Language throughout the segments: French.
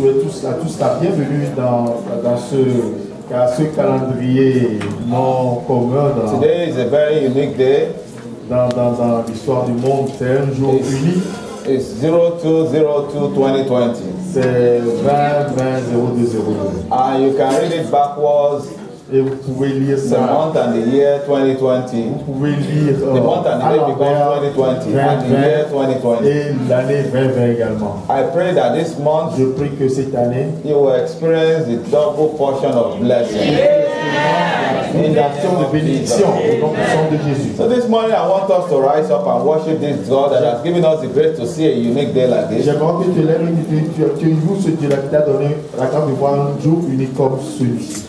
souhaite à tous la bienvenue dans ce calendrier non commun. Today is a very unique day. Dans l'histoire du monde, c'est un jour unique. It's 02/02/2020. C'est 20/20/02/02. And you can read it backwards. Et vous pouvez lire ça. The month and the year 2020. Vous pouvez lire the month and the year becomes 2020 and the year 2020. Et l'année 2020 également. I pray that this month je prie que cette année you will experience the double portion of blessing. Une action de bénédiction au nom de Jésus. So this morning I want us to rise up and worship this God that has given us the grace to see a unique day like this. J'aimerais que tu lèves et tu loues ce Dieu qui t'a donné la grâce de voir un jour unique comme celui-ci.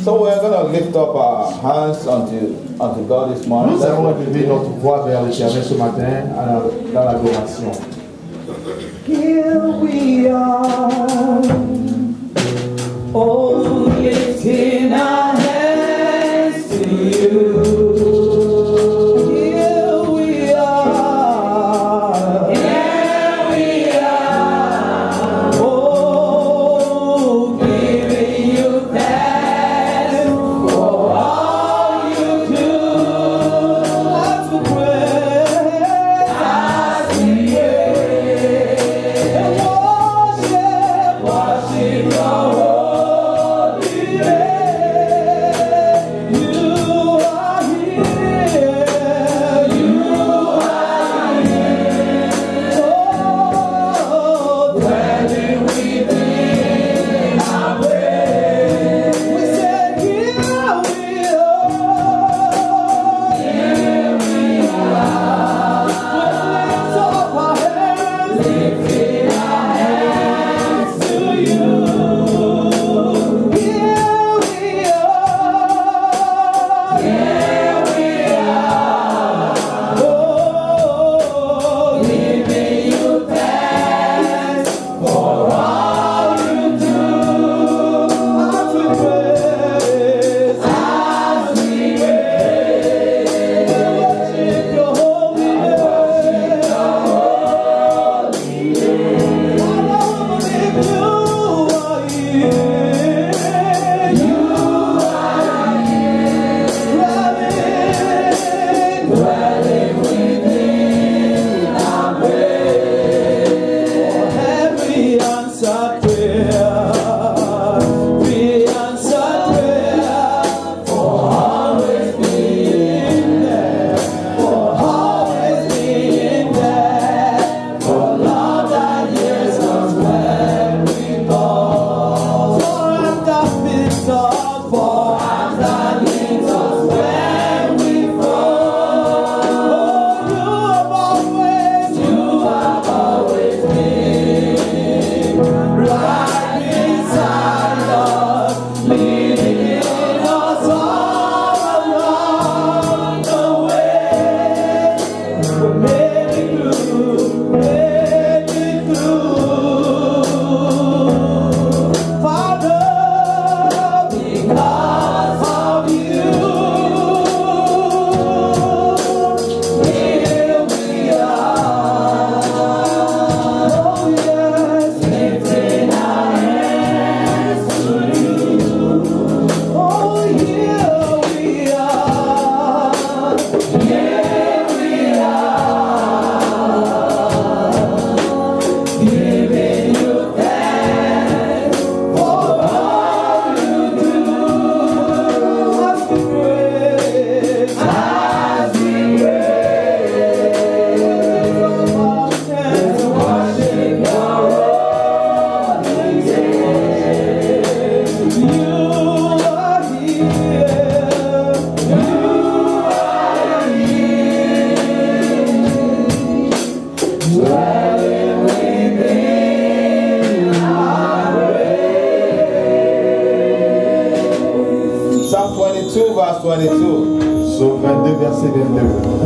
So we are going to lift up our hands unto God this morning. Nous allons lever notre voix vers l'Éternel ce matin dans l'adoration. Here we are, oh, lifting our hands to you.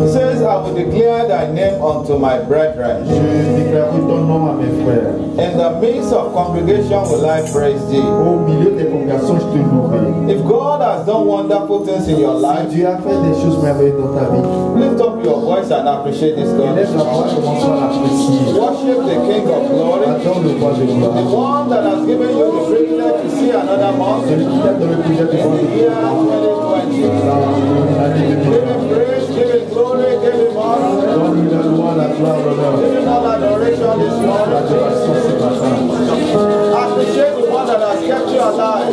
Says, I will declare thy name unto my brethren. Je déclare ton nom à mes frères. In the midst of congregation will I praise thee. Au milieu des congrégations, je te louerai. If God has done wonderful things in your life, Si Dieu a fait des choses merveilleuses dans ta vie, lift up your voice and appreciate this God. élève la voix, commence à l'apprécier. Worship the King of Glory, Attends le roi de the gloire. one that has given you the privilege to see another month Celui qui t'a donné le privilège de in voir the year 2020. dans l'année Give 2020. him praise, give him glory, give him honor, Donne-lui la loi, la gloire, l'honneur. give him all adoration this morning. L'adoration ce matin. Appreciate the one that has kept you alive.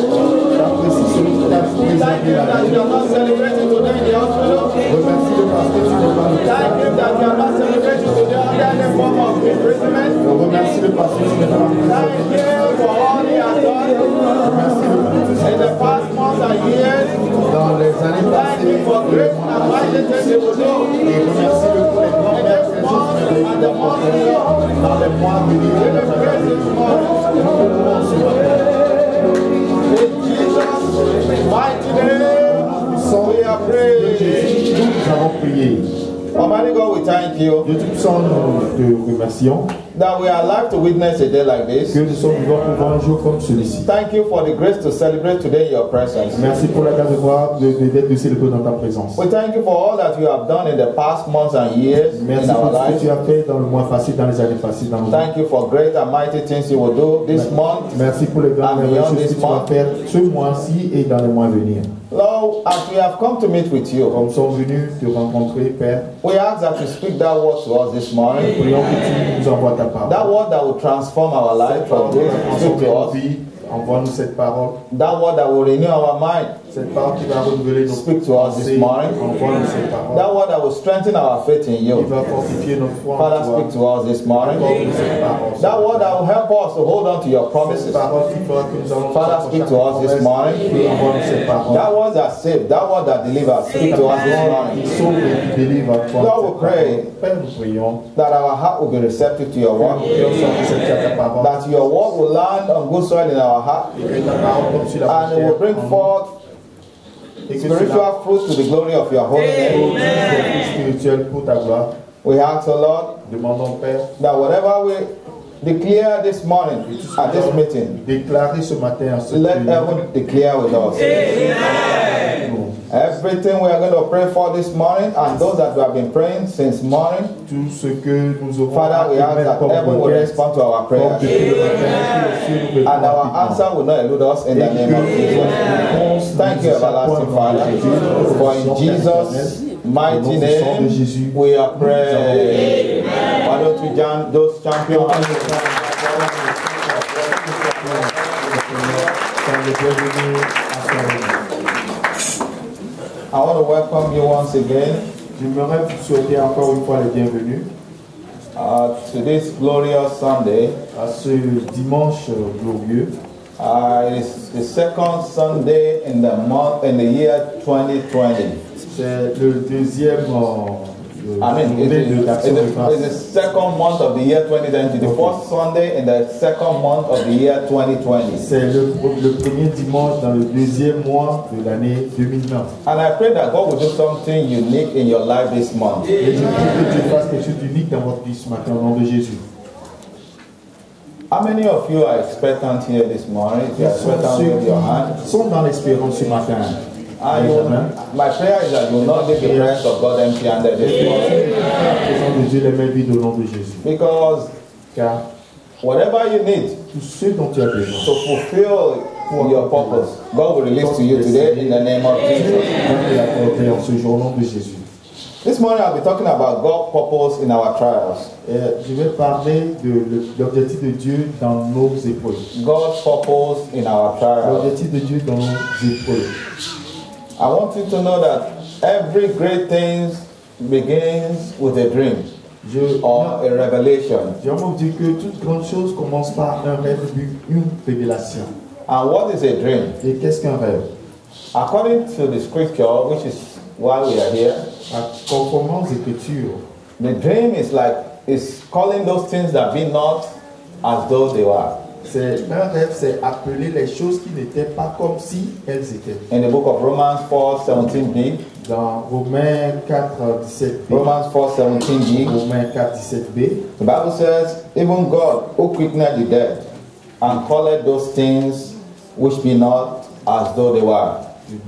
Apprécie celui qui t'a Thank préservé him la that vie. you are not celebrating today in the hospital. Remercie-le parce que tu n'es pas le Thank him that you are not celebrating today under any form of imprisonment. Remercie-le parce que tu n'es pas Thank him for all he has done Remercie-le pour tout ce in the past months and years. dans les années Thank passées. him for great and mighty things he will do Et remercie-le pour les grands in merveilles this que month tu and the month to come. dans les mois à venir. Give him praise this morning. Nous te louons ce matin. In Jesus' mighty name, Sans we are de praying. Jésus, nous avons prié. Almighty God, we thank you Dieu Tout-Puissant, nous te remercions that we are alive to witness a day like this. que nous sommes vivants pour voir un jour comme celui-ci. Thank you for the grace to celebrate today in your presence. Merci pour la grâce de voir, d'être de célébrer dans ta présence. We thank you for all that you have done in the past months and years Merci in pour our tout ce que lives. tu as fait dans le mois passé, dans les années passées, dans nos vies. Thank you for great and mighty things you will do this month. Merci pour les grandes And merveilleuses beyond choses que this tu vas month. faire ce mois-ci et dans les mois à venir. Lord, as we have come to meet with you, Comme nous sommes venus te rencontrer, Père, we ask that you speak that word to us this morning. prions que tu nous envoies ta parole. That word that will transform our life from good Transforme to nos us. vies. Envoie-nous cette parole. That word that will renew our mind. Cette parole qui va renouveler nos Speak to us this pensées. morning. Envoie-nous cette parole That word that will strengthen our faith in qui you. va fortifier notre foi en Father, toi. speak to us this morning. Envoie-nous cette parole. That word that will help us to hold on to your Cette promises. parole qui fera que nous allons Father, speak to us this morning. Envoie-nous cette parole. That word that saves, that word that delivers, speak to us this Qui morning. sauve et qui délivre. Envoie-nous Lord, we cette pray. parole. Père, nous prions. That our heart will be receptive to your word. Et on s'en à ta parole. That your word will land on good soil in our heart. Et que ta parole comme sur la And it will bring forth et que spiritual fruit to the glory of your holy name. spirituel pour ta gloire. We ask, O Lord, Demandons, Père, that whatever we declare this morning at this meeting, déclarer ce matin à ce let heaven declare with us. nous, Everything we are going to pray for this morning and those that we have been praying since morning, tout ce que nous aurons Father, we ask that heaven will respond to our comme prayers. depuis le matin, And our answer will not elude us in the name of Jesus. Thank you, everlasting Father, for in Jesus' mighty name we are praying. Why don't we join those champions? I want to welcome you once again J'aimerais vous souhaiter encore une fois les bienvenus to this glorious Sunday. à ce dimanche glorieux. It is the second Sunday in the year 2020. C'est le deuxième I mean, d'action de grâce. it's the second month of the year 2020. The first Sunday in the second month of the year 2020. C'est le premier dimanche dans le deuxième mois de l'année 2020. And I pray that God will do something unique in your life this month. Et je prie que Dieu fasse quelque chose d'unique dans votre vie ce matin au nom de Jésus. How many of you are expectant here this morning? If you are expectant, Ceux with your hand. qui sont dans l'espérance ce matin. My prayer is that you will not leave the presence of God empty-handed this morning. La présence de Dieu les mains vides au nom de Jésus. Because Car whatever you need tout ce dont tu as besoin, to fulfill your purpose, God will release to you today in the name of Dieu Jesus. va te l'accorder en ce jour au nom de Jésus. This morning I'll be talking about God's purpose in our trials. Je vais parler de l'objectif de Dieu dans nos épreuves. God's purpose in our trials. L'objectif de Dieu dans nos épreuves. I want you to know that every great thing begins with a dream or a revelation. J'aimerais dire que toute grande chose commence par un rêve, une révélation. And what is a dream? Et qu'est-ce qu'un rêve? According to the scripture, which is why we are here, Conformément aux Écritures, the dream is calling those things that be not as though they were. Un rêve, c'est appeler les choses qui n'étaient pas comme si elles étaient. In the book of Romans 4:17b, Dans Romains 4, 17b, Romans 4:17b, Romains 4, 17b, the Bible says, even God who quickened the dead and called those things which be not as though they were.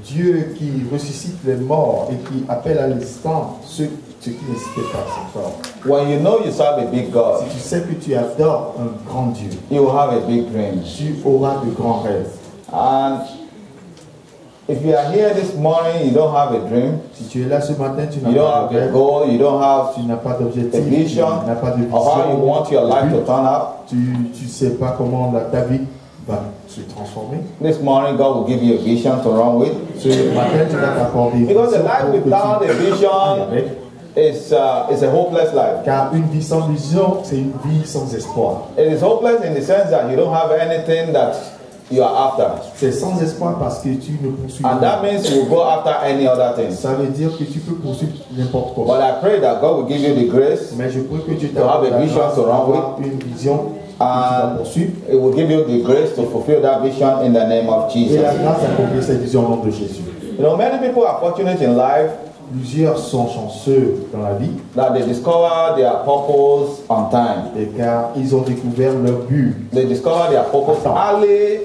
Dieu qui ressuscite les morts et qui appelle à l'existence ce qui n'existait pas. C'est fort. When you know you serve a big God, Si tu sais que tu adores un grand Dieu, you will have a big dream. tu auras de grands rêves. And if you are here this morning, you don't have a dream, Si tu es là ce matin, tu you n'as don't pas have de a rêve, goal, you don't have tu n'as pas a d'objectif, tu vision n'as pas de of how you want your life to vision, turn out. tu ne sais pas comment ta vie va se transformer. This morning, God will give you a vision to run with. Ce matin, tu vas t'accorder une Because a vision life pour que tu without a ailles vision avec. is a hopeless life. Car une vie sans vision, c'est une vie sans espoir. It is hopeless in the sense that you don't have anything that you are after. C'est sans espoir parce que tu ne poursuis And pas. that means you will go after any other thing. Ça veut dire que tu peux poursuivre n'importe quoi. But I pray that God will give you the grace, Mais je prie que Dieu To have a t'accorde la vision grâce to run d'avoir une vision que tu vas and poursuivre. it will give you the grace to fulfill that vision in the name of Et Jesus. la grâce d'accomplir cette vision au nom de Jésus. You know, many people are fortunate in life Plusieurs sont chanceux dans la vie that they discover their purpose on time. et car ils ont découvert leur but. They discover their purpose early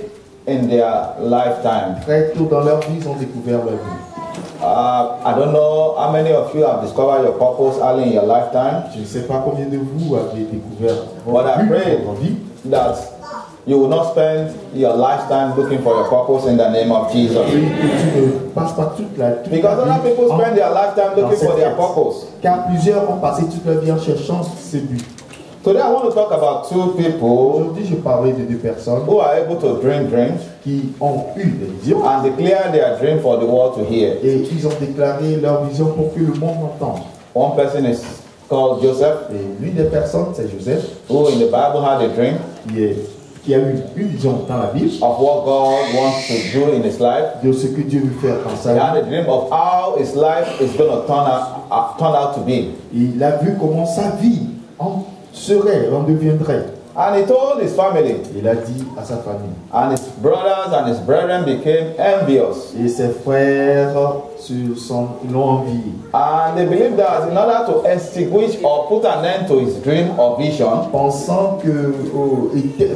in their lifetime. Très tôt dans leur vie, ils ont découvert leur but. I don't know how many of you have discovered your purpose early in your lifetime, Je ne sais pas combien de vous avez découvert But votre I but pray dans votre vie. that you will not spend your lifetime looking for your purpose in the name of Jesus. Et que tu ne passes pas toute ta Because vie other people en- spend their lifetime dans looking cette for their quête. purpose. Car plusieurs ont passé toute leur vie en cherchant ce but. Today I want to talk about two people Aujourd'hui, je parlais de deux personnes who are able to dream dreams qui ont eu des visions and declare their dream for the world to hear. et ils ont déclaré leur vision pour que le monde entende. One person is called Joseph, Et l'une des personnes, c'est Joseph, who in the Bible had a dream qui a eu une vision dans la Bible of what God wants to do in his life. de ce que Dieu veut faire dans sa He vie. had a dream of how his life is going to turn out to be. Il a vu comment sa vie en deviendrait. And he told his family, Il a dit à sa famille. and his brothers and his brethren became envious. Et ses frères l'ont envié. And they believed that in order to extinguish or put an end to his dream or vision,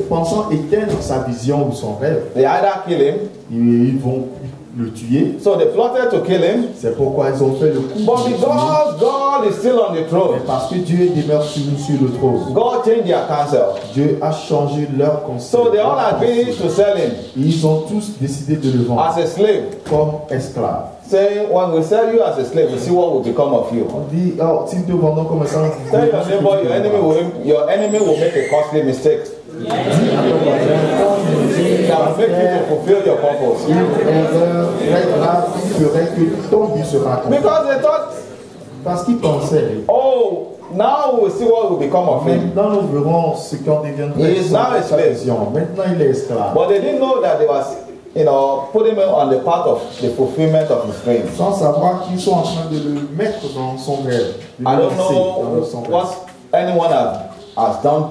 Pensant éteindre sa vision ou son rêve, they either kill him. ils vont le tuer. So they plotted to kill him. C'est pourquoi ils ont fait le coup. But de le tuer. because God is still on the Mais throne, parce que Dieu demeure sur le trône. God changed their counsel. Dieu a changé leur conseil. So they all leur agreed conseil. to sell him Ils ont tous décidé de le vendre as a slave, comme esclave. saying, when we sell you as a slave, we see what will become of you. On dit, oh, si nous te vendons comme esclave, Tell your neighbor, your enemy will make a costly mistake dis à ton voisin, that will make you to fulfill your purpose. une erreur très grave qui ferait que ton but sera accompli. Because they thought, Parce qu'ils pensaient, oh, now we will see what will become of him. maintenant nous verrons ce qu'en deviendrait He is now a sa slave. vision. Maintenant il est esclave. But they didn't know that they was, putting him on the path of the fulfillment of his dream. Sans savoir qu'ils sont en train de le mettre dans son rêve. De le I don't lancer know dans son rêve. what anyone has done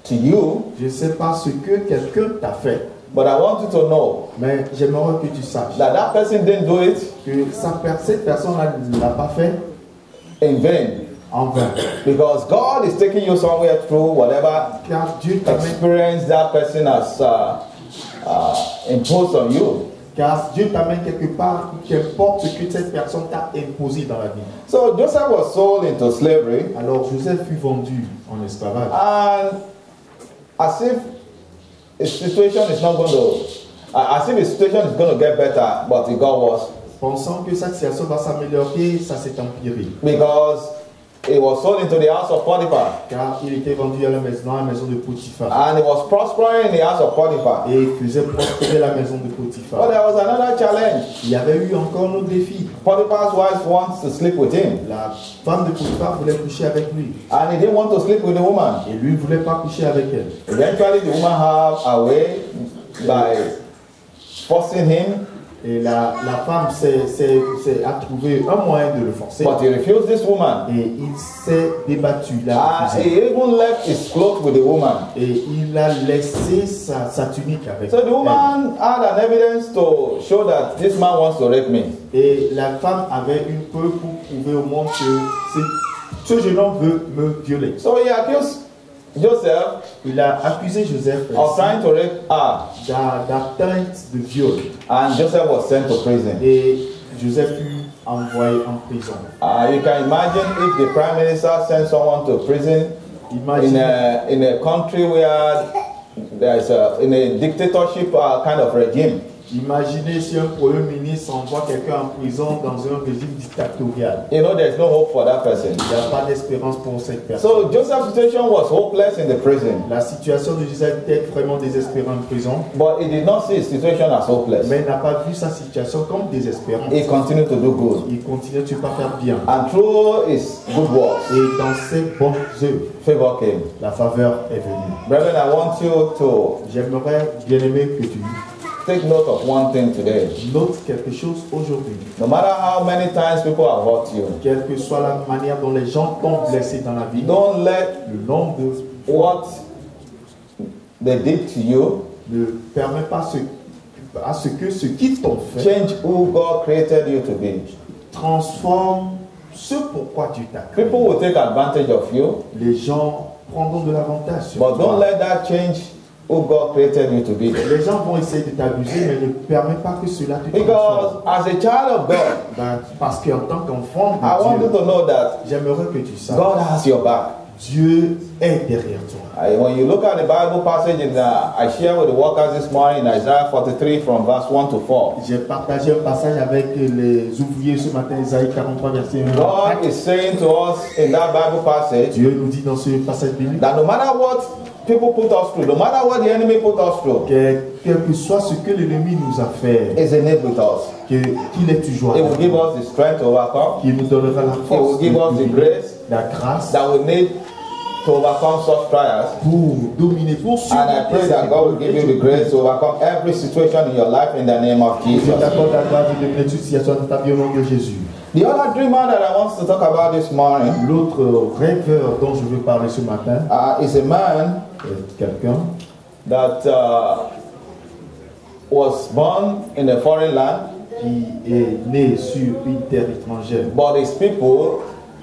to you, Je ne sais pas ce que quelqu'un t'a fait. but I want you to know Mais j'aimerais que tu saches that that person didn't do it que cette personne-là ne l'a pas fait in vain. en vain. Because God is taking you somewhere through whatever Car Dieu t'amène, experience that person has imposed on you. car Dieu t'amène quelque part, qu'importe ce que cette personne t'a imposé dans la vie. So Joseph was sold into slavery, Alors Joseph fut vendu en esclavage. and as if his situation is not going to, as if his situation is going to get better, but it got worse. Pensant que sa situation va s'améliorer, ça s'est empiré. Because he was sold into the house of Potiphar, Car il était vendu à la maison de Potiphar. and he was prospering in the house of Potiphar. Et il faisait prospérer la maison de But Potiphar. there was another challenge. Il y avait eu encore un autre défi. Potiphar's wife wants to sleep with him, La femme de Potiphar voulait coucher avec lui. and he didn't want to sleep with the woman. Et lui ne voulait pas coucher avec elle. Eventually, the woman had a way by forcing him Et la femme a trouvé un moyen de le forcer. But he refused this woman. Et il s'est débattu. Il a And refusé. he even left his clothes with the woman. Et il a laissé sa tunique avec So the elle. woman had an evidence to show that this man wants to rape me. Et la femme avait une preuve pour prouver au monde que ce jeune homme veut me violer. So he accused Joseph Il a accusé Joseph of trying to rape her. d'atteinte de viol. And Joseph was sent to prison. Et Joseph fut envoyé en prison. You can imagine if the prime minister sent someone to prison in a country where there is in a dictatorship kind of regime. Imaginez si un premier ministre envoie quelqu'un en prison dans un régime dictatorial. You know, there's no hope for that person. Il n'y a pas d'espérance pour cette personne. So Joseph's situation was hopeless in the prison. La situation de Joseph était vraiment désespérée en prison. But he did not see his situation as hopeless. Mais il n'a pas vu sa situation comme désespérante. He continued to do good. Il continue de pas faire bien. And through his good works, Et dans ses bonnes œuvres, favor came. la faveur est venue. Brethren, I want you to J'aimerais bien aimer que tu take note of one thing today. notes quelque chose aujourd'hui. No matter how many times people have hurt you, Quelle que soit la manière dont les gens t'ont blessé dans la vie, don't let le nombre de what they did to you ne permet pas à ce que ce qu'ils t'ont fait change who God created you to be. transforme ce pourquoi tu t'as créé. People will take advantage of you, Les gens prendront de l'avantage sur but don't toi. let that change who God created you to be. Les gens vont essayer de t'abuser, mais ne permet pas que cela te Because transforme. as a child of God, Ben, parce qu'en tant qu'enfant I want de you Dieu, to know that j'aimerais que tu saches, God has your back. Dieu est derrière toi. When you look at the Bible passage in I shared with the workers this morning in Isaiah 43 from verse 1 to 4. J'ai partagé un passage avec les ouvriers ce matin, Isaïe 43, verset 1. God is saying to us in that Bible passage Dieu nous dit dans ce passage biblique that no matter what people put us through, no matter what the enemy put us through, que quel que soit ce que l'ennemi nous a fait, is in it with us. qu'il est toujours It will avec give nous, us the strength to overcome. qu'il nous donnera la It will force, give us the grace la grâce that we need to overcome such trials. pour dominer, pour And I pray that God will give you the grace to overcome every situation in your life in the name of Je Jesus. t'accorde la grâce de dominer toute situation de ta vie au nom de Jésus. The other dreamer that I want to talk about this morning L'autre rêveur dont je veux parler ce matin is a man est quelqu'un that was born in a foreign land, qui est né sur une terre étrangère, but his people,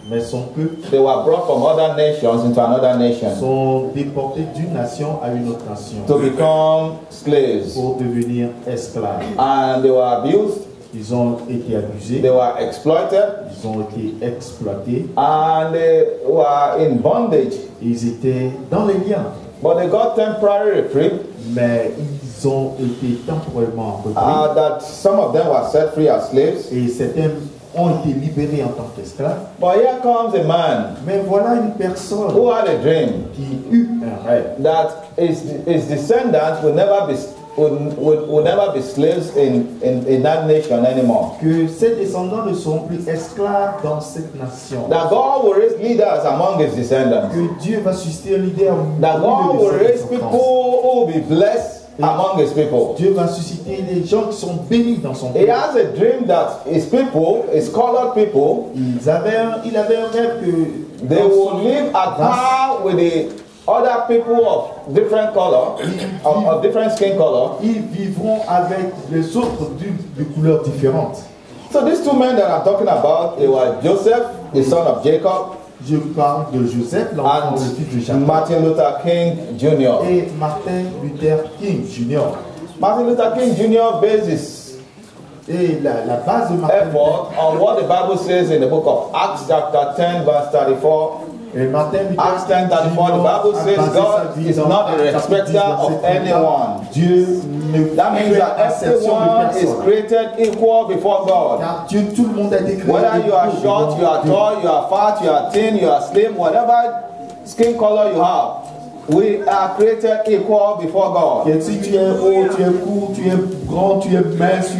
mais son peuple they were brought from other nations into another nation sont déportés d'une nation à une autre nation to become slaves. pour devenir esclaves. And they were abused, Ils ont été abusés, they were exploited, ils ont été exploités, and they were in bondage. ils étaient dans les liens, But they got temporary reprieve, mais ils ont été temporairement repris that some of them were set free as slaves. et certains ont été libérés en tant qu'esclaves. But here comes a man Mais voilà une personne who had a dream qui eut un rêve that his descendants will never be slaves in that nation anymore. que ses descendants ne seront plus esclaves dans cette nation. That God will raise leaders among his descendants. Que Dieu va susciter un leader au That God will milieu de raise ses people descendants. who will be blessed among his people. Dieu va susciter des gens qui sont bénis dans son He peuple. has a dream that his people, his colored people, Il avait un rêve que they dans will son live at race, par with the other people of different color, of different skin color. ils vivront avec les autres de couleurs différentes. So these two men that I'm talking about, they were Joseph, the son of Jacob, Je parle de Joseph, l'enfant, le fils de and Jacob, Martin Luther King Jr. et Martin Luther King Jr. Martin Luther King Jr. based his Et la base de Martin effort on what the Bible says in the book of Acts chapter 10 verse 34. Et Martin Luther Acts 10:34, the Bible says God is not a respecter of anyone. Dieu ne That means fait that exception de everyone is personne. created equal before God. Car Dieu, tout le monde a été créé. Whether you are égaux short, devant you are Dieu. tall, you are fat, you are thin, you are slim, whatever skin color you have, we are created equal before God. Et si tu es haut, tu es court, tu es grand, tu es mince,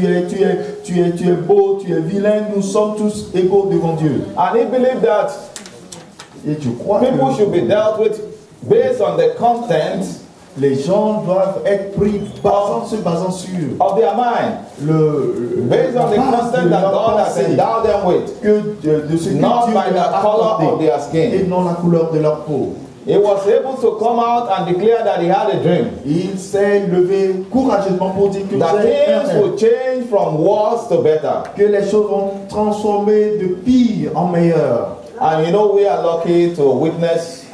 tu es beau, tu es vilain, nous sommes tous égaux devant Dieu. And he believed that Et je crois people que should be dealt with based on the content Les gens doivent être pris se basant sur of their mind, based on the content that God has endowed them with, de ce que not Dieu by the leur a color accordé, of their et skin. non la couleur de leur peau. He was able to come out and declare that he had a dream. Il s'est levé courageusement pour dire que That j'ai un things rêve, will change from worse to better. que les choses vont transformer de pire en meilleur. And you know, we are lucky to witness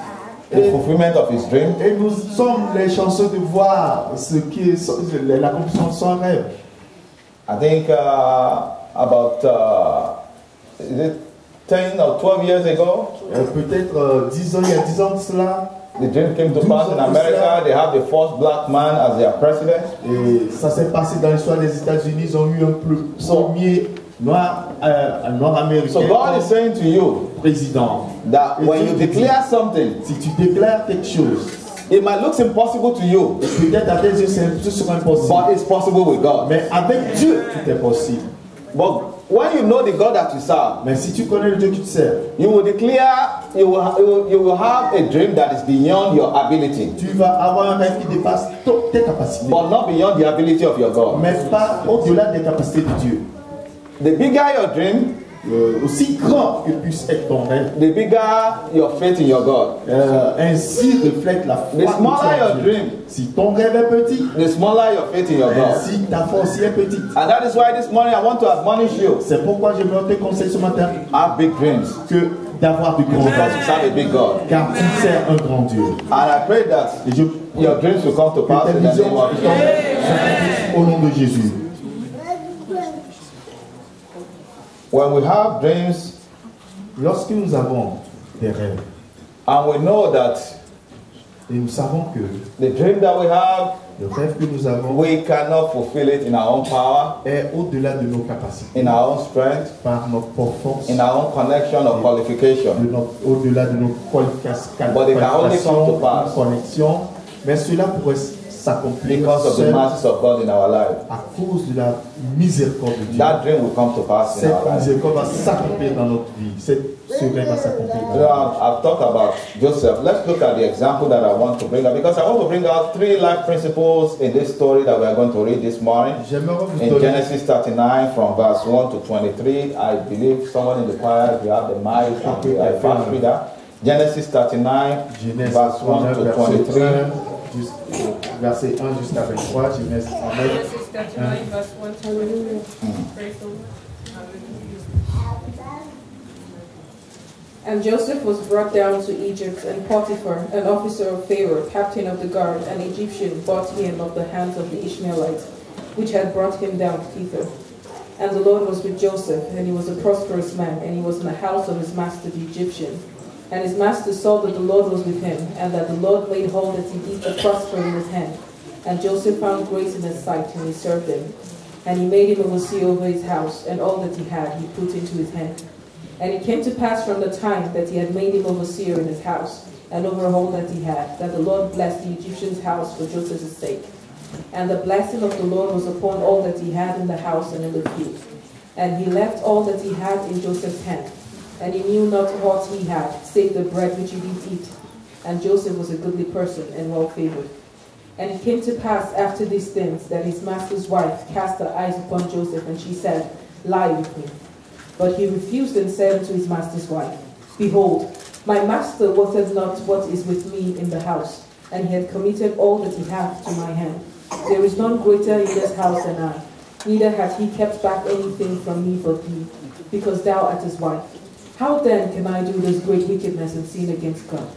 the fulfillment of his dream. Et nous sommes les chanceux de voir ce qui est l'accomplissement de son rêve. I think about is it 10 or 12 years ago, Peut-être 10 ans, il y a 10 ans de cela, the dream came to pass in America. They have the first black man as their president. et ça s'est passé dans l'histoire des États-Unis. Ils ont eu un premier noir américain So God is saying to you comme président. that when you declare something, Si tu déclares quelque chose, it might look impossible to you, peut-être à tes yeux ce sera impossible, but it's possible with God. mais avec Dieu tout est possible. But when you know the God that you serve, Mais si tu connais le Dieu qui te sert, you will declare, you will have a dream that is beyond your ability, tu vas avoir un rêve qui dépasse tes capacités, but not beyond the ability of your God. mais pas au-delà des capacités de Dieu. The bigger your dream, Aussi grand que puisse être ton rêve, the bigger your faith in your God. ainsi reflète la foi The que smaller tu as en your Dieu. dream, Si ton rêve est petit, the smaller your faith in your God. ainsi ta force est petite. And that is why this morning I want to admonish you. C'est pourquoi je me te conseille ce matin Have big dreams que d'avoir de grands because rêves, you serve a big God. car tu sers un grand Dieu. And I pray that Et je your dreams will come to que pass tes in the visions name of Jesus. s'accomplissent au nom de Jésus. When we have dreams Lorsque nous avons des rêves, and we know that et nous savons que the dream that we have, le rêve que nous avons we cannot fulfill it in our own power, est au-delà de nos capacités, in our own strength, par notre force, in our own connection or qualification. au-delà de nos But it can only come to qualifications, pass connexions, mais cela pourrait s'accomplir because of the seul mercies of God in our life. à cause de la miséricorde de Dieu. That dream will come to pass in Cette our life. miséricorde va s'accomplir dans notre vie. Ce rêve va s'accomplir dans So notre vie. I've talked about Joseph. Let's look at the example that I want to bring up because I want to bring out 3 life principles in this story that we are going to read this morning. J'aimerais vous In donner Genesis 39 from verse 1 to 23, I believe someone in the choir, if you have the mic, I fast read that. Genesis 39, Genèse verse 1 to 23. verset 1 jusqu'à 23. Genèse 39. Genesis 39, verse 1 to 23. Praise the Lord. And Joseph was brought down to Egypt, and Potiphar, an officer of Pharaoh, captain of the guard, an Egyptian, bought him of the hands of the Ishmaelites, which had brought him down thither. And the Lord was with Joseph, and he was a prosperous man, and he was in the house of his master the Egyptian. And his master saw that the Lord was with him, and that the Lord made whole that he did prosper in his hand. And Joseph found grace in his sight, and he served him. And he made him overseer over his house, and all that he had he put into his hand. And it came to pass from the time that he had made him overseer in his house, and over all that he had, that the Lord blessed the Egyptian's house for Joseph's sake. And the blessing of the Lord was upon all that he had in the house and in the field. And he left all that he had in Joseph's hand. And he knew not what he had, save the bread which he did eat. And Joseph was a goodly person and well favored. And it came to pass after these things that his master's wife cast her eyes upon Joseph, and she said, Lie with me. But he refused and said unto his master's wife, Behold, my master wotteth not what is with me in the house, and he had committed all that he hath to my hand. There is none greater in this house than I, neither hath he kept back anything from me but thee, because thou art his wife. How then can I do this great wickedness and sin against God?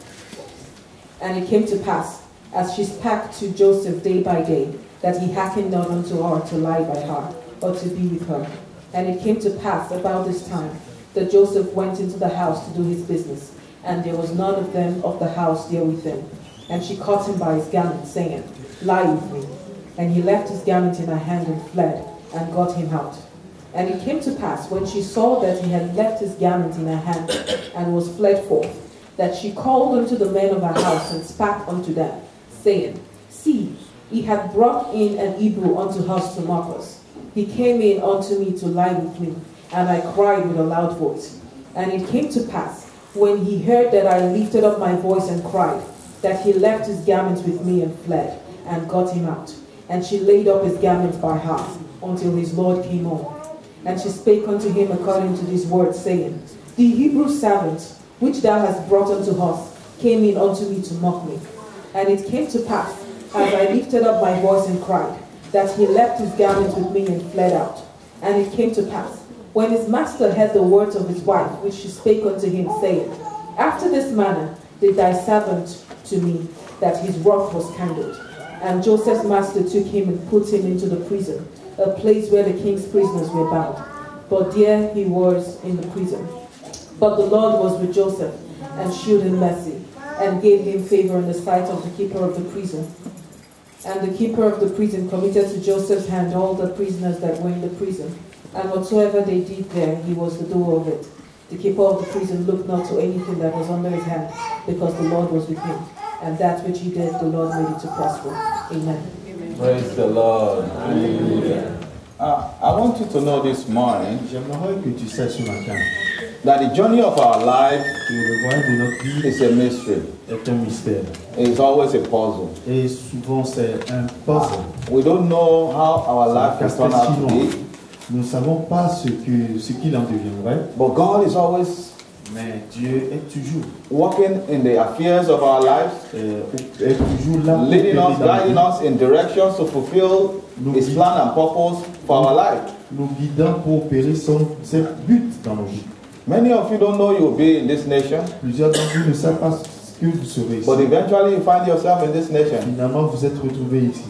And it came to pass, as she spake to Joseph day by day, that he hearkened not unto her to lie by her, or to be with her. And it came to pass about this time, that Joseph went into the house to do his business, and there was none of them of the house there with him. And she caught him by his garment, saying, Lie with me. And he left his garment in her hand and fled, and got him out. And it came to pass, when she saw that he had left his garment in her hand, and was fled forth, that she called unto the men of her house, and spake unto them, saying, See, he hath brought in an Hebrew unto us to mock us. He came in unto me to lie with me, and I cried with a loud voice. And it came to pass, when he heard that I lifted up my voice and cried, that he left his garments with me and fled, and got him out. And she laid up his garments by half, until his Lord came home. And she spake unto him according to these words, saying, The Hebrew servant, which thou hast brought unto us, came in unto me to mock me. And it came to pass, as I lifted up my voice and cried, that he left his garments with me and fled out. And it came to pass, when his master heard the words of his wife, which she spake unto him, saying, After this manner did thy servant to me, that his wrath was kindled. And Joseph's master took him and put him into the prison, a place where the king's prisoners were bound. But there he was in the prison. But the Lord was with Joseph, and shewed him mercy, and gave him favor in the sight of the keeper of the prison. And the keeper of the prison committed to Joseph's hand all the prisoners that were in the prison. And whatsoever they did there, he was the doer of it. The keeper of the prison looked not to anything that was under his hand, because the Lord was with him. And that which he did, the Lord made it to prosper. Amen. Praise the Lord. Hallelujah. I want you to know this morning J'aimerais que tu saches ce matin that the journey of our life que le voyage de notre vie is a mystery. est un mystère. It's always a puzzle. Et souvent c'est un puzzle. We don't know how our life will turn out to be, Nous ne savons pas ce qu'il en deviendrait, but God is always mais Dieu est toujours working in the affairs of our lives, est toujours là pour leading us, aider dans guiding nos us in directions to fulfill His plan and purpose for our life. nous guidant pour opérer ses buts dans nos vies. Many of you don't know you will be in this nation, Plusieurs d'entre vous ne savent pas ce que vous serez ici. but eventually you find yourself in this nation. Finalement, vous êtes retrouvés ici.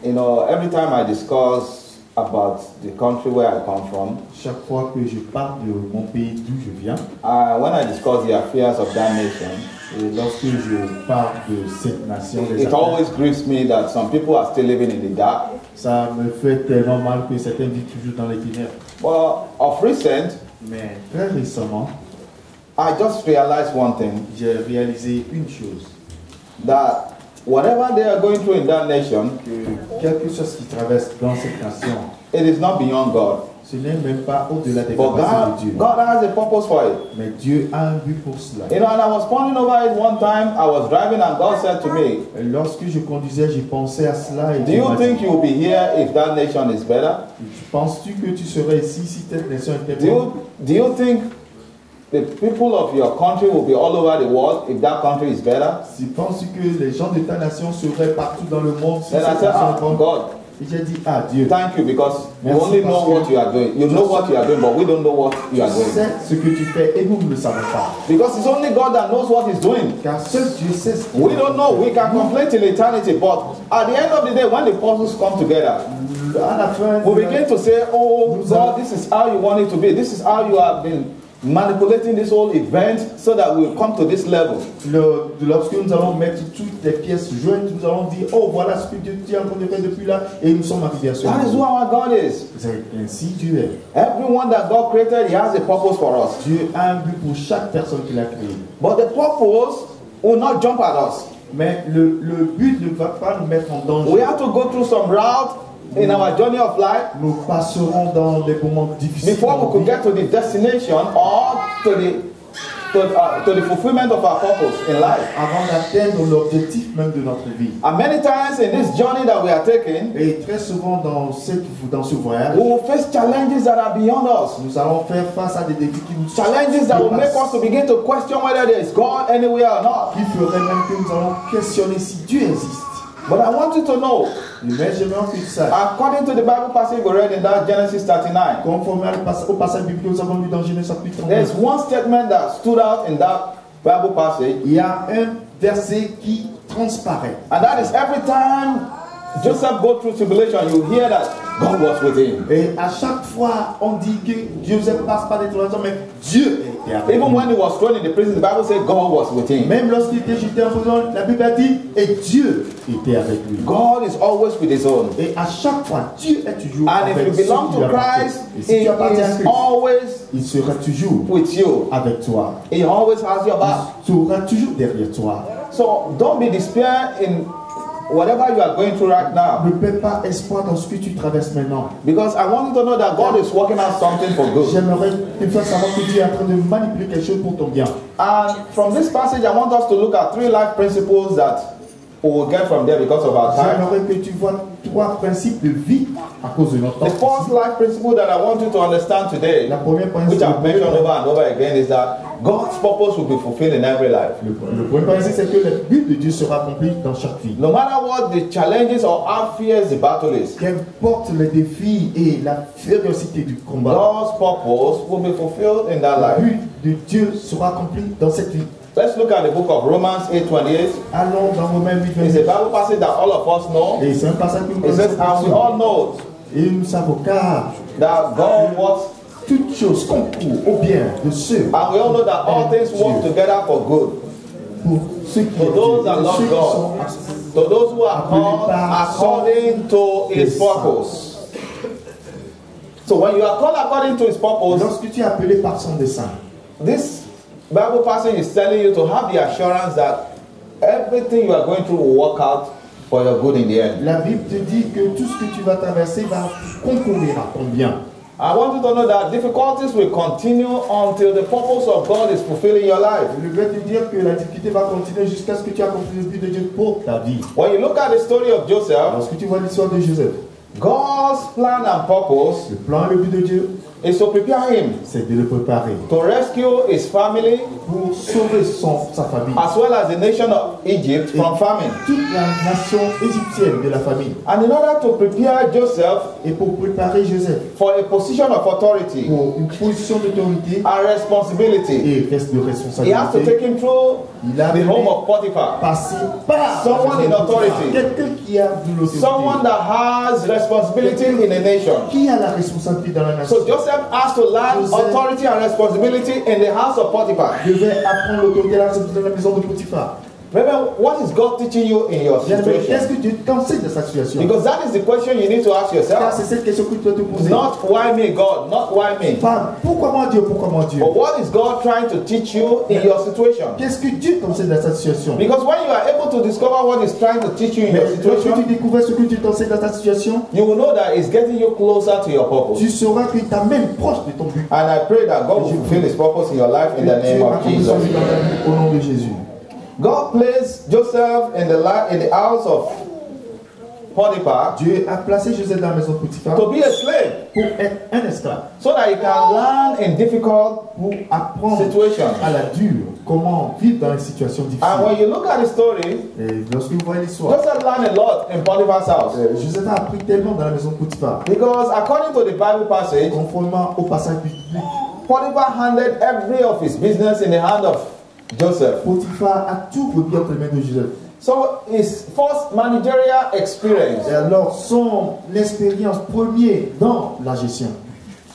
Every time I discuss about the country where I come from, Chaque fois que je parle de mon pays d'où je viens, when I discuss the affairs of that nation, et lorsque je parle de cette nation, des it affaires, always grieves me that some people are still living in the dark. ça me fait tellement mal que certains vivent toujours dans les ténèbres. Well, of recent, Mais très récemment, I just realized one thing, j'ai réalisé une chose, that whatever they are going through in that nation, que quelque chose qui traverse dans cette nation, it is not beyond God. ce n'est même pas au-delà des But capacités de Dieu. God has a purpose for it. Mais Dieu a un but pour cela. You know, and I was pondering over it one time. I was driving and God said to me, Et lorsque je conduisais, j'ai pensé à cela. Et do Dieu you m'a think dit, you will be here if that nation is better? penses-tu que tu serais ici si cette nation était Do bonne? you think the people of your country will be all over the world if that country is better? Si penses-tu que les gens de ta nation seraient partout dans le monde si Then I cette said, nation est bonne? God, Et j'ai dit, ah Dieu, thank you, because you Merci only know parce que what you are doing. You know what you are doing, but we don't know what you tu are doing. sais ce que tu fais et nous ne le savons pas. Because it's only God that knows what He's doing. Car seul Dieu sait ce qu'il We don't know. We can complain till eternity, but at the end of the day, when the puzzles come together, à la fin, we begin to say, oh God, this is how you want it to be. This is how you have been manipulating this whole event so that we will come to this level. Lorsque nous allons mettre toutes les pièces jointes, nous allons dire, oh voilà ce que Dieu est en train de faire depuis là, et nous sommes arrivés à ce That is who niveau. our God is. C'est ainsi Dieu est. Everyone that God created, He has a purpose for us. Dieu a un but pour chaque personne qu'il a créée. But the purpose will not jump at us. Mais le but ne va pas nous mettre en danger. We have to go through some route in our journey of life Nous passerons dans des moments difficiles before we could get to the destination or to the fulfillment of our purpose in life. avant d'atteindre l'objectif même de notre vie. And many times in this journey that we are taking, Et très souvent dans ce voyage, we will face challenges that are beyond us. nous allons faire face à des défis qui nous Challenges that will make us to begin to question whether there is God anywhere or not. qui ferait même que nous allons questionner si Dieu existe. But I want you to know, Mais j'aimerais que tu saches, according to the Bible passage we read in that Genesis 39, conformément au passage biblique que nous avons lu dans Genèse chapitre 39, there's one statement that stood out in that Bible passage, il y a un verset qui transparaît. and that is every time Joseph goes through tribulation, you hear that God was with him. Et à chaque fois, on dit que Joseph passe par des tribulations, mais Dieu était avec Even lui. when he was thrown in the prison, the Bible said God was with him. Même lorsqu'il était jeté en prison, la Bible a dit, et Dieu était avec lui. God is always with his own. Et à chaque fois, Dieu est toujours And avec if you ceux belong qui to lui appartiennent. Christ, Et si He tu appartiens à is Christ, always il sera toujours with you. avec toi. He always has your back. Il sera toujours derrière toi. So don't be despair in whatever you are going through right now. Ne perds pas espoir dans ce que tu traverses maintenant. Because I want you to know that God is working out something for good. J'aimerais te faire savoir que Dieu est en train de manipuler quelque chose pour ton bien. And from this passage, I want us to look at 3 life principles that we will get from there because of our time. J'aimerais que tu vois 3 principes de vie à cause de notre temps. The first life principle that I want you to understand today, La première which principe, I've mentioned over and over again, is that God's purpose will be fulfilled in every life. le premier principe, c'est que le but de Dieu sera accompli dans chaque vie. No matter what the challenges or how fierce the battle is, Qu'importe les défis et la férocité du combat, God's purpose will be fulfilled in that le life. but de Dieu sera accompli dans cette vie. Let's look at the book of Romans 8:28. Allons dans Romains 8, It's a Bible passage that all of us know. et c'est un passage que nous It says, and we all know et nous savons car that God works, toutes choses concourent au bien de ceux and we all know that all things work together for good. pour ceux qui For those that love ceux qui God, sont to those who are called according to His purpose. So when you are called according to His purpose, lorsque tu es appelé par son dessein, this Bible passage is telling you to have the assurance that everything you are going through will work out for your good in the end. la Bible te dit que tout ce que tu vas traverser va concourir à ton bien. I want you to know that difficulties will continue until the purpose of God is fulfilled in your life. Je veux te dire que la difficulté va continuer jusqu'à ce que tu accomplisses le but de Dieu pour ta vie. When you look at the story of Joseph, Lorsque tu vois l'histoire de Joseph, God's plan and purpose le plan et le but de Dieu, is to prepare him c'est de le préparer to rescue his family pour sauver sa famille. as well as the nation of Egypt from famine. Toute la nation égyptienne de la famille. And in order to prepare Joseph Et pour préparer Joseph for a position of authority pour une position d'autorité and responsibility, et reste de he has to responsabilité, take him through il a the home of Potiphar. passé par Someone in authority. quelqu'un qui a de l'autorité, Someone that has responsibility in a nation. qui a la responsabilité dans la nation. So Joseph has to learn authority and responsibility in the house of Potiphar. Devait apprendre l'autorité et la responsabilité dans la maison de Potiphar. Remember, what is God teaching you in your Qu'est-ce situation? que Dieu t'enseigne dans sa situation? Because that is the question you need to ask Car yourself. c'est cette question que tu dois te poser. Not why me, God, not why me. Pas pourquoi moi Dieu, pourquoi moi Dieu? But what is God trying to teach you in your situation? Qu'est-ce que Dieu t'enseigne dans sa situation? Because when you are able to discover what He's trying to teach you in Mais your lorsque tu situation, découvres ce que Dieu t'enseigne dans ta situation, you will know that it's getting you closer to your purpose. tu sauras qu'il t'amène proche de ton but. And I pray that God will fulfill His purpose in your life in the name of Jesus. Au nom de Jésus. God placed Joseph in the house of Potiphar Dieu a placé Joseph dans la maison de Potiphar to be a slave pour être un esclave, so that he can learn in difficult pour apprendre situations. à la dure comment vivre dans les situations And when difficiles. you look at the story, Et lorsque vous voyez l'histoire, Joseph learned a lot in Potiphar's house. Joseph a appris tellement dans la maison de Potiphar. Because according to the Bible passage, Conformément au passage biblique, Potiphar handed every of his business in the hand of Joseph. Potiphar a tout remis entre les mains de Joseph. So his first managerial experience, Et alors, son expérience première dans la gestion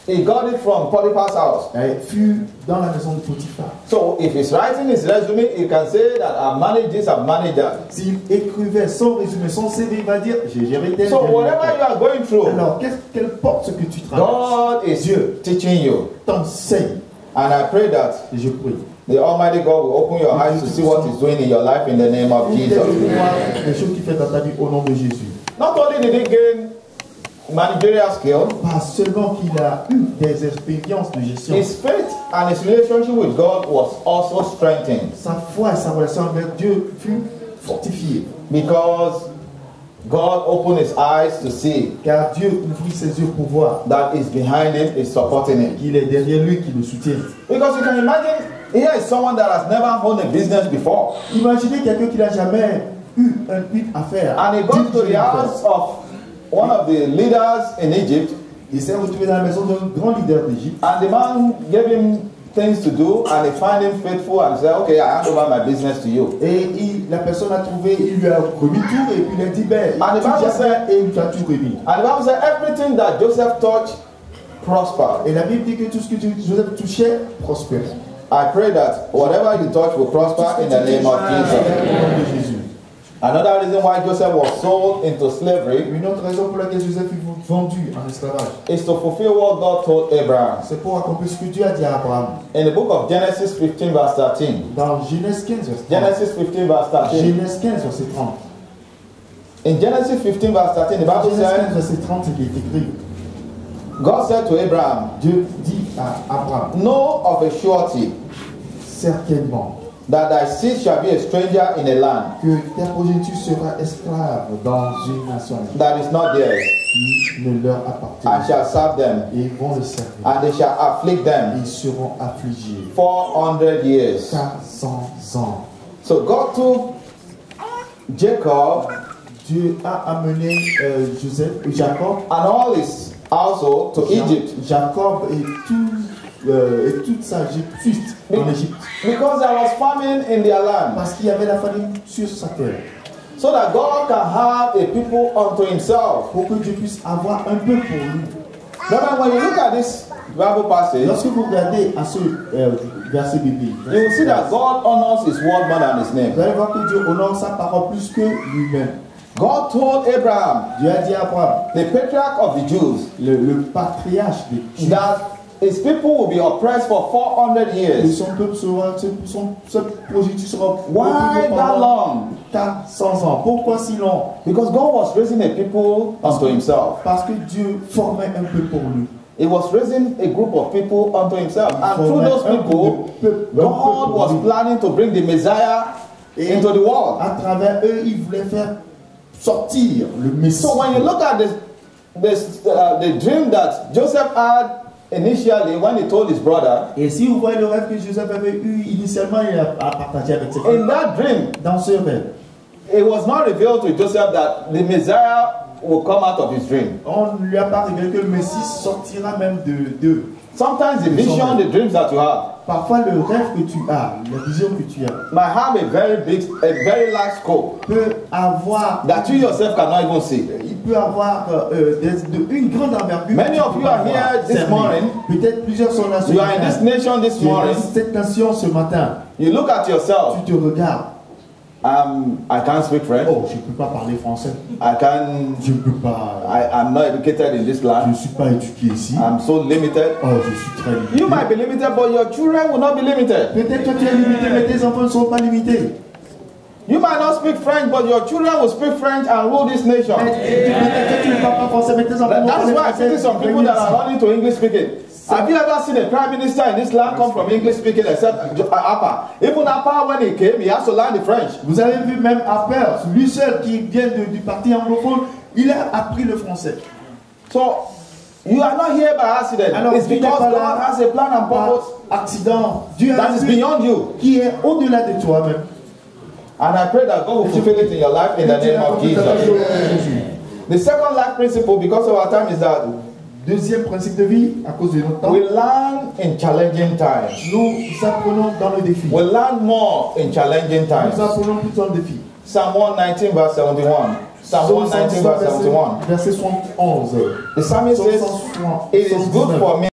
he got it from Potiphar's house. fut dans la maison de Potiphar. So if he's writing his resume, he can say that I managed this, I managed that. S'il écrivait son résumé, son CV, il va dire j'ai géré tel. So j'ai géré whatever tel. you are going through, Alors, quelle porte ce que tu traverses God is teaching you. t'enseigne. And I pray that Et je prie. the Almighty God will open your eyes to see what He's doing in your life in the name of Jesus. Les choses qu'il fait dans ta vie au nom de Jésus. Not only did he gain managerial skill, Pas seulement qu'il a eu des expériences de gestion, his faith and his relationship with God was also strengthened sa foi et sa relation avec Dieu fut fortifiée. because God opened his eyes to see Car Dieu ouvrit ses yeux pour voir that is behind him, is supporting him. qu'il est derrière lui, qui le soutient. Because you can imagine, here is someone that has never owned a business before. Imaginez quelqu'un qui n'a jamais eu une affaire. And he goes to the house of one of the leaders in Egypt, Il s'est retrouvé dans la maison d'un grand leader d'Égypte. and the man gave him things to do, and he find him faithful and said, okay, I hand over my business to you. Et la personne a trouvé, il lui a remis tout et puis il a dit, ben, And the tu Bible viens said- et il t'a tout remis. And the Bible said everything that Joseph touched prospered. Et la Bible dit que tout ce que Joseph touchait prospère. I pray that whatever you touch will prosper in the name of Au Jesus. nom de Jésus. Another reason why Joseph was sold into slavery Une autre raison pour laquelle Joseph fut vendu en esclavage, is to fulfill what God told Abraham. c'est pour accomplir ce que Dieu a dit à Abraham. In the book of Genesis 15 verse 13. Dans Genèse 15, verset 30. Genesis 15 verse 13. Genèse 15, verset 30. In Genesis 15 verse 13, the Bible Genèse 15, says, verset 30, il est écrit. God said to Abraham, Dieu dit à Abraham, know of a surety certainement that thy seed shall be a stranger in a land que ta progéniture sera esclave dans une nation that is not theirs, qui ne leur appartient. and shall serve them, Et ils vont le servir. and they shall afflict Et them ils seront affligés 400 years. 400 ans. So God took Jacob Dieu a amené Jacob and all his household to Egypt Jacob et toute sa suite en Égypte. because there was famine in their land, Parce qu'il y avait la famine sur sa terre. so that God can have a people unto himself. Pour que Dieu puisse avoir un peu pour lui. Now, when you look at this Bible passage, Lorsque vous regardez à ce verset biblique, you will see that God honors his word more than his vous name. allez voir que Dieu honore sa parole plus que lui-même. God told Abraham, Dieu a dit à Abraham, the patriarch of the Jews, le patriarche des Juifs, that his people will be oppressed for 400 que years. son peuple sera, sa progéniture sera Why that long? 400 ans. Pourquoi si long? Because God was raising a people unto himself. Parce que Dieu formait un peu pour lui. He was raising a group of people unto himself. And through Formait those un people, peuple God pour was lui. planning to bring the Messiah Et into the world. à travers eux, il voulait faire sortir le Messie. So when you look at the dream that Joseph had initially when he told his brother, Et si vous voyez le rêve que Joseph avait eu initialement, il a partagé avec ses frères. in that dream, Dans ce rêve, it was not revealed to Joseph that the Messiah will come out of his dream. on ne lui a pas révélé que le Messie sortira même d'eux. Sometimes the vision, the dreams that you have, Parfois, le rêve que tu as, la vision que tu as, might have a very large scope peut avoir, that you yourself cannot even see. il peut avoir une grande envergure. Many of you are here this morning. Peut-être plusieurs sont là ce You are in this matin. nation this Tu es dans morning. cette nation ce matin. You look at yourself. Tu te regardes. I can't speak French. Oh, je ne peux pas parler français. Je ne peux pas. I'm not educated in this Je ne land. suis pas éduqué ici. I'm so limited. Oh, je suis très limité. You might be limited, but your children will not be limited. Peut-être que tu es limité, mais tes enfants ne sont pas limités. You might not speak French, but your children will speak French and rule this nation. Peut-être que tu ne parles pas français, mais tes enfants vont That's parler why I français. see some people that are running to English speaking. Have you ever seen a prime minister in this land come from English speaking except Appa? Even Appa, when he came, he has to learn the French. Vous avez vu même Apper, lui seul qui vient du parti anglophone, il a appris le français. So, you are not here by accident. Alors, It's tu n'es because pas God là has a plan and par purpose accident. Dieu a that un is but beyond you. qui est au-delà de toi-même. And I pray that God will fulfill it in your life in the name of Jesus. The second life principle, because of our time, is that Deuxième principe de vie, à cause de notre temps, we learn in challenging times. nous apprenons dans le défi. We learn more in challenging times. Nous apprenons plus dans le défi. Psalm 119, verse 71. Psalm 119, verse 71. Verset 71. The psalmist says, it is good for me